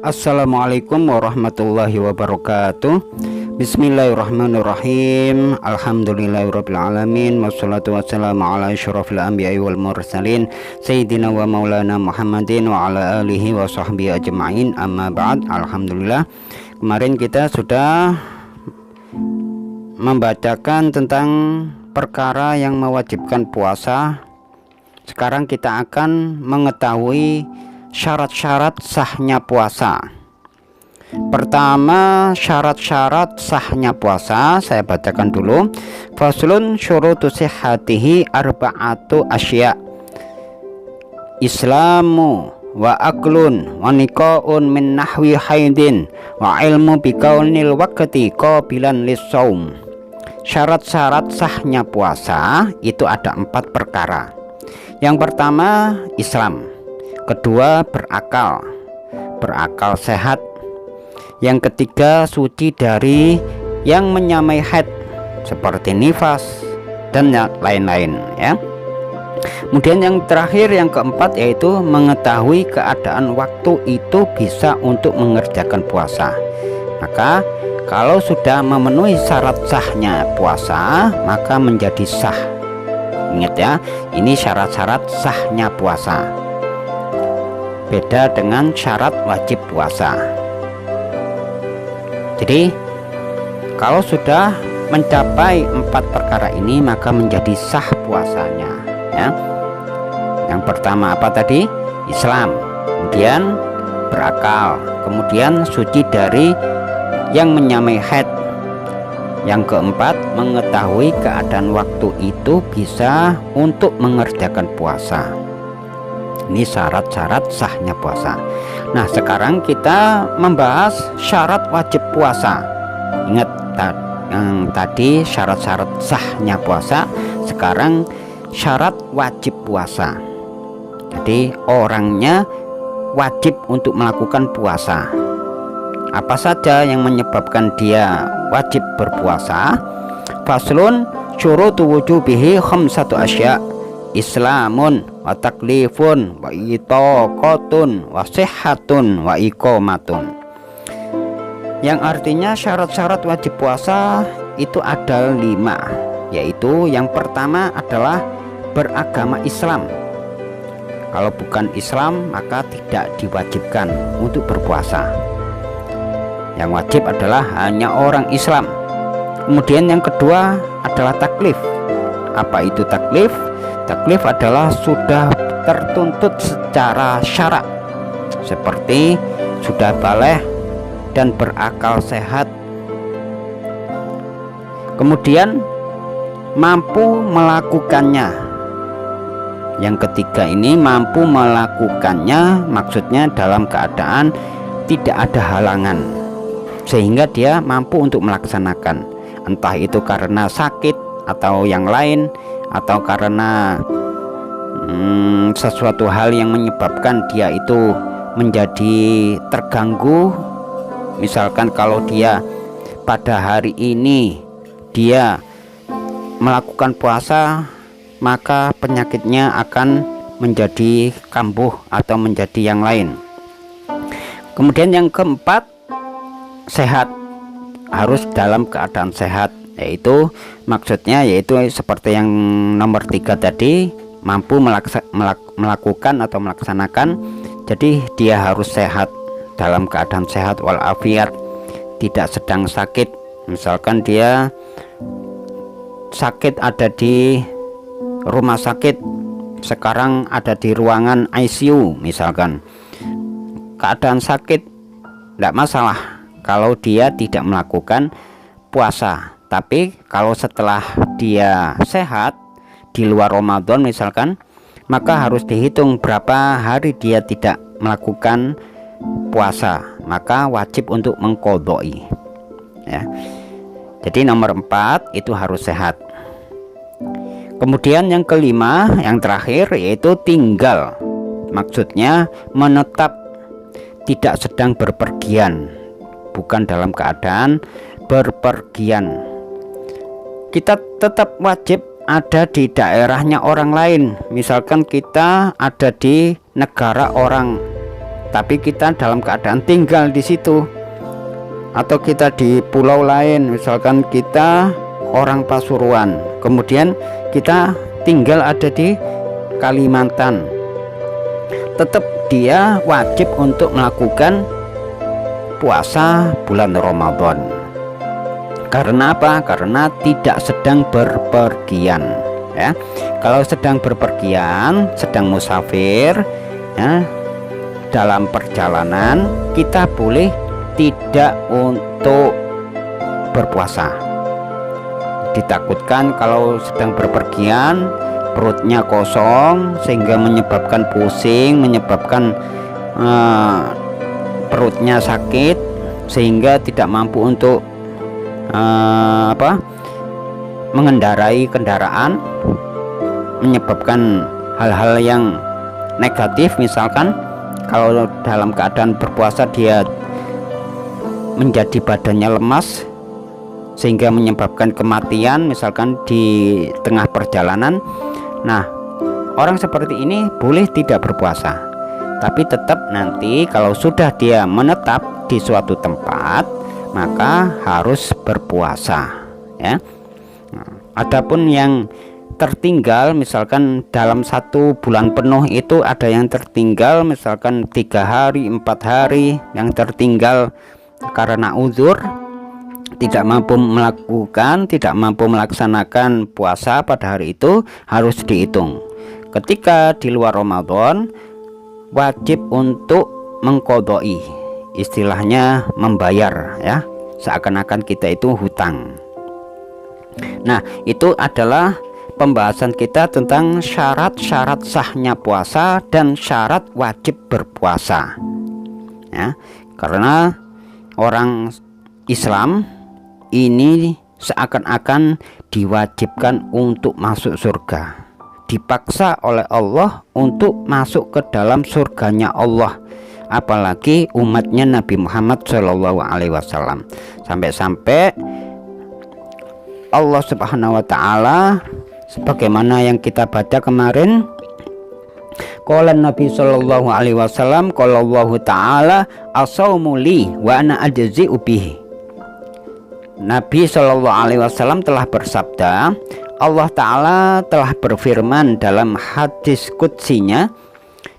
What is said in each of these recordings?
Assalamualaikum warahmatullahi wabarakatuh. Bismillahirrahmanirrahim. Alhamdulillahirrabbilalamin. Wassalatu wassalamu ala asyrafil anbiya'i wal mursalin Sayyidina wa maulana Muhammadin wa ala alihi wa sahbihi ajma'in. Amma ba'd. Alhamdulillah, kemarin kita sudah membacakan tentang perkara yang mewajibkan puasa. Sekarang kita akan mengetahui syarat-syarat sahnya puasa. Pertama, syarat-syarat sahnya puasa saya bacakan dulu. Faslun syurutu sihhatihi arba'atu asya. Islamu wa aklun wa niqaun min nahwi haidin wa ilmu bikaunil waqti qabilan lis-shaum. Syarat-syarat sahnya puasa itu ada 4 perkara. Yang pertama, Islam. Kedua, berakal sehat. Yang ketiga, suci dari yang menyamai haid seperti nifas dan lain-lain ya. Kemudian yang terakhir, yang keempat, yaitu mengetahui keadaan waktu itu bisa untuk mengerjakan puasa. Maka kalau sudah memenuhi syarat sahnya puasa, maka menjadi sah. Ingat ya, ini syarat-syarat sahnya puasa. Beda dengan syarat wajib puasa. Jadi kalau sudah mencapai 4 perkara ini, maka menjadi sah puasanya ya. Yang pertama apa tadi? Islam, kemudian berakal, kemudian suci dari yang menyamai haid. Yang keempat, mengetahui keadaan waktu itu bisa untuk mengerjakan puasa. Ini syarat-syarat sahnya puasa. Nah, sekarang kita membahas syarat wajib puasa. Ingat yang tadi syarat-syarat sahnya puasa, sekarang syarat wajib puasa. Jadi orangnya wajib untuk melakukan puasa. Apa saja yang menyebabkan dia wajib berpuasa? Faslun syurutu wujubihi khamsatu asya. Islamun wa taklifun wa itaqatun wa sihhatun wa iqamatun. Yang artinya syarat-syarat wajib puasa itu ada 5, yaitu yang pertama adalah beragama Islam. Kalau bukan Islam maka tidak diwajibkan untuk berpuasa. Yang wajib adalah hanya orang Islam. Kemudian yang kedua adalah taklif. Apa itu taklif? Taklif adalah sudah tertuntut secara syarak, seperti sudah baligh dan berakal sehat. Kemudian mampu melakukannya. Yang ketiga ini mampu melakukannya, maksudnya dalam keadaan tidak ada halangan, sehingga dia mampu untuk melaksanakan. Entah itu karena sakit atau yang lain, atau karena sesuatu hal yang menyebabkan dia itu menjadi terganggu. Misalkan kalau dia pada hari ini dia melakukan puasa, maka penyakitnya akan menjadi kambuh atau menjadi yang lain. Kemudian yang keempat, sehat. Harus dalam keadaan sehat, yaitu maksudnya yaitu seperti yang nomor 3 tadi, mampu melakukan atau melaksanakan. Jadi dia harus sehat, dalam keadaan sehat walafiat, tidak sedang sakit. Misalkan dia sakit ada di rumah sakit, sekarang ada di ruangan ICU misalkan, keadaan sakit, tidak masalah kalau dia tidak melakukan puasa. Tapi kalau setelah dia sehat di luar Ramadan misalkan, maka harus dihitung berapa hari dia tidak melakukan puasa, maka wajib untuk mengqodoi ya. Jadi nomor 4 itu harus sehat. Kemudian yang kelima, yang terakhir, yaitu tinggal. Maksudnya menetap, tidak sedang berpergian, bukan dalam keadaan berpergian. Kita tetap wajib ada di daerahnya orang lain. Misalkan kita ada di negara orang tapi kita dalam keadaan tinggal di situ, atau kita di pulau lain, misalkan kita orang Pasuruan, kemudian kita tinggal ada di Kalimantan, tetap dia wajib untuk melakukan puasa bulan Ramadan. Karena apa? Karena tidak sedang berpergian, ya. Kalau sedang berpergian, sedang musafir, ya, dalam perjalanan, kita boleh tidak untuk berpuasa. Ditakutkan kalau sedang berpergian perutnya kosong sehingga menyebabkan pusing, menyebabkan perutnya sakit sehingga tidak mampu untuk mengendarai kendaraan, menyebabkan hal-hal yang negatif. Misalkan kalau dalam keadaan berpuasa dia menjadi badannya lemas sehingga menyebabkan kematian misalkan di tengah perjalanan. Nah, orang seperti ini boleh tidak berpuasa, tapi tetap nanti kalau sudah dia menetap di suatu tempat maka harus berpuasa, ya. Nah, adapun yang tertinggal misalkan dalam 1 bulan penuh itu ada yang tertinggal misalkan 3 hari 4 hari, yang tertinggal karena uzur, tidak mampu melakukan, tidak mampu melaksanakan puasa pada hari itu, harus dihitung. Ketika di luar Ramadan wajib untuk mengqodoi, istilahnya membayar, ya, seakan-akan kita itu hutang. Nah, itu adalah pembahasan kita tentang syarat-syarat sahnya puasa dan syarat wajib berpuasa, ya. Karena orang Islam ini seakan-akan diwajibkan untuk masuk surga, dipaksa oleh Allah untuk masuk ke dalam surganya Allah, apalagi umatnya Nabi Muhammad SAW. Sampai-sampai Allah Subhanahu wa Ta'ala, sebagaimana yang kita baca kemarin, qala Nabi sallallahu alaihi wasallam, qala Allah Ta'ala as-saumu li wa ana ajzi'u bihi. Nabi Shallallahu Alaihi Wasallam telah bersabda, Allah Ta'ala telah berfirman dalam hadis qudsinya,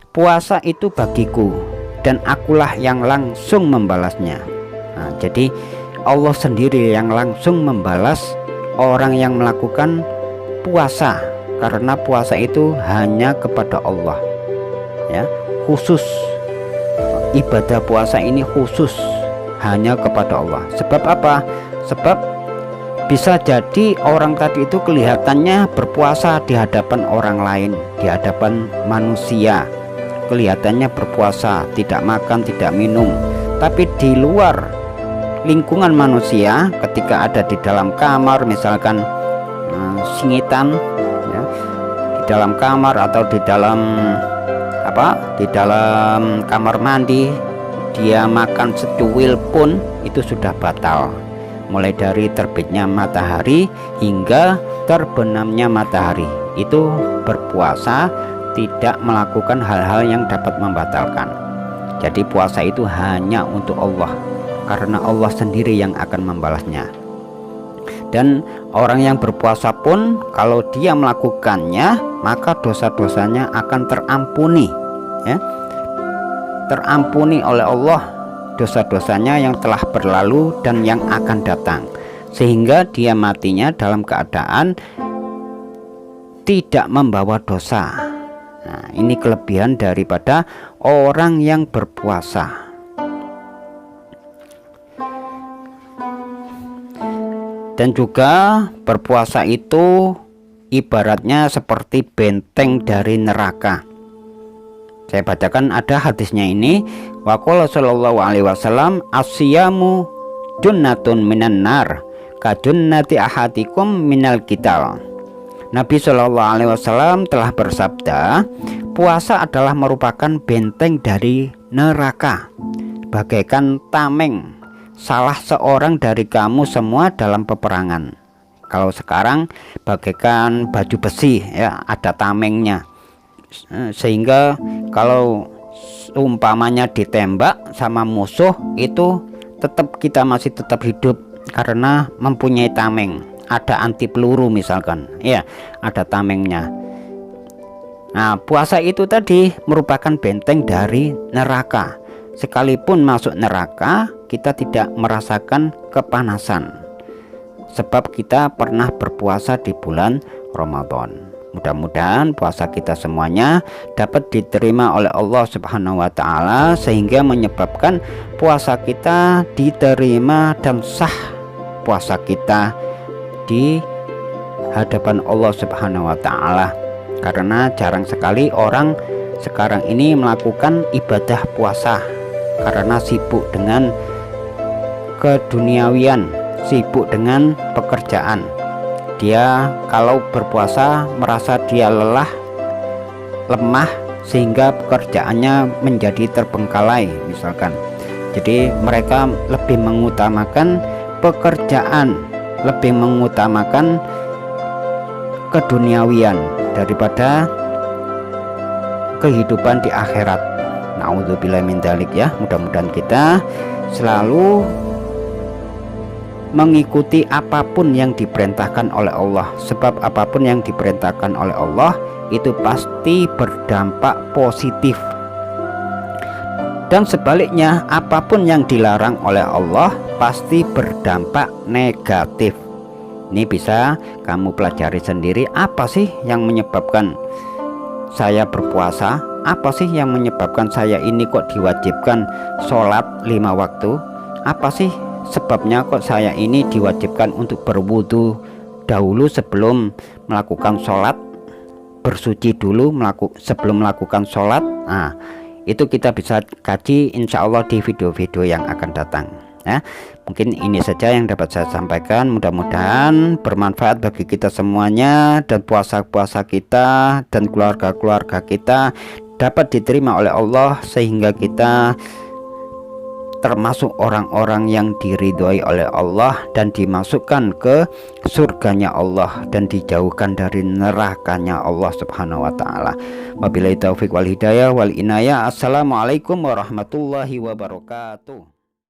puasa itu bagiku dan akulah yang langsung membalasnya. Nah, jadi Allah sendiri yang langsung membalas orang yang melakukan puasa, karena puasa itu hanya kepada Allah, ya, khusus. Ibadah puasa ini khusus hanya kepada Allah. Sebab apa? Sebab bisa jadi orang tadi itu kelihatannya berpuasa di hadapan orang lain, di hadapan manusia, kelihatannya berpuasa, tidak makan, tidak minum, tapi di luar lingkungan manusia, ketika ada di dalam kamar misalkan singitan, ya, di dalam kamar atau di dalam kamar mandi, dia makan secuil pun itu sudah batal, mulai dari terbitnya matahari hingga terbenamnya matahari. Itu berpuasa tidak melakukan hal-hal yang dapat membatalkan. Jadi puasa itu hanya untuk Allah, karena Allah sendiri yang akan membalasnya. Dan orang yang berpuasa pun kalau dia melakukannya, maka dosa-dosanya akan terampuni, ya, terampuni oleh Allah, dosa-dosanya yang telah berlalu dan yang akan datang, sehingga dia matinya dalam keadaan tidak membawa dosa. Nah, ini kelebihan daripada orang yang berpuasa. Dan juga berpuasa itu ibaratnya seperti benteng dari neraka. Saya bacakan ada hadisnya ini. Wa qala sallallahu alaihi wasallam, as-siyamu junnatun minan nar ka junnati ahadikum minal qital. Nabi Shallallahu Alaihi Wasallam telah bersabda, puasa adalah merupakan benteng dari neraka, bagaikan tameng salah seorang dari kamu semua dalam peperangan. Kalau sekarang bagaikan baju besi, ya, ada tamengnya, sehingga kalau umpamanya ditembak sama musuh, itu kita masih tetap hidup karena mempunyai tameng, ada anti peluru misalkan, ya, ada tamengnya. Nah, puasa itu tadi merupakan benteng dari neraka. Sekalipun masuk neraka, kita tidak merasakan kepanasan, sebab kita pernah berpuasa di bulan Ramadan. Mudah-mudahan puasa kita semuanya dapat diterima oleh Allah Subhanahu wa Ta'ala, sehingga menyebabkan puasa kita diterima dan sah puasa kita di hadapan Allah Subhanahu wa Ta'ala. Karena jarang sekali orang sekarang ini melakukan ibadah puasa karena sibuk dengan keduniawian, sibuk dengan pekerjaan. Dia kalau berpuasa merasa dia lelah, lemah, sehingga pekerjaannya menjadi terbengkalai misalkan. Jadi mereka lebih mengutamakan pekerjaan, lebih mengutamakan keduniawian daripada kehidupan di akhirat. Na'udzubillah min dzalik ya. Mudah-mudahan kita selalu mengikuti apapun yang diperintahkan oleh Allah, sebab apapun yang diperintahkan oleh Allah itu pasti berdampak positif, dan sebaliknya apapun yang dilarang oleh Allah pasti berdampak negatif. Ini bisa kamu pelajari sendiri, apa sih yang menyebabkan saya berpuasa, apa sih yang menyebabkan saya ini kok diwajibkan sholat 5 waktu, apa sih sebabnya kok saya ini diwajibkan untuk berwudu dahulu sebelum melakukan sholat, bersuci dulu sebelum melakukan sholat. Nah, itu kita bisa kaji insya Allah di video-video yang akan datang ya. Mungkin ini saja yang dapat saya sampaikan, mudah-mudahan bermanfaat bagi kita semuanya, dan puasa-puasa kita dan keluarga-keluarga kita dapat diterima oleh Allah, sehingga kita termasuk orang-orang yang diridhoi oleh Allah dan dimasukkan ke surganya Allah dan dijauhkan dari nerakanya Allah Subhanahu wa Ta'ala. Wabillahi taufiq wal hidayah wal inayah. Assalamualaikum warahmatullahi wabarakatuh.